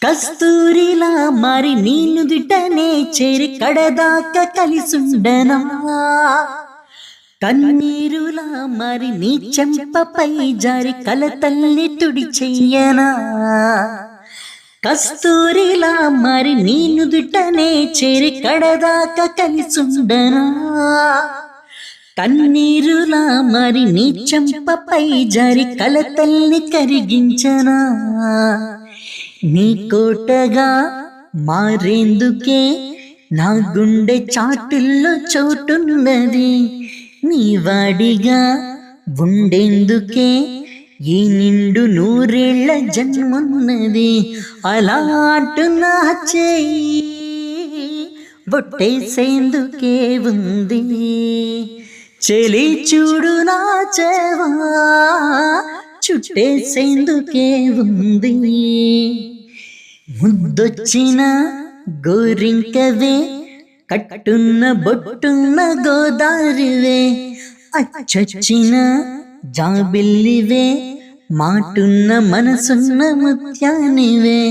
కస్తూరిలా మరి నీ నుదుటనే చేరి కడదాకా కలిసుండనా, కన్నీరులా మరి నీ చెంపపై జారి కలతల్లి తుడి చెయ్యనా, కస్తూరిలా మరి నీ నుదుటనే చేరి కడదాకా కలిసుండనా, కన్నీరులా మరి నీ చెంపపై జారి కలతల్ని కరిగించనా, నీ కోటగా మారేందుకే నా గుండె చాటుల్లో చోటున్నది, నీ వాడిగా ఉండేందుకే ఈ నిండు నూరేళ్ల జన్మున్నది. అలా అంటున్నా చేయి బొట్టేసేందుకే ఉంది, చెలి చూడు నా చెవా చుట్టేసేందుకే ఉంది. ముద్దొచ్చిన గోరింకవే, కట్టున్న బొట్టున్న గోదారివే, అచ్చొచ్చిన జాబిల్లివే, మాటున్న మనసున్న ముత్యానివే.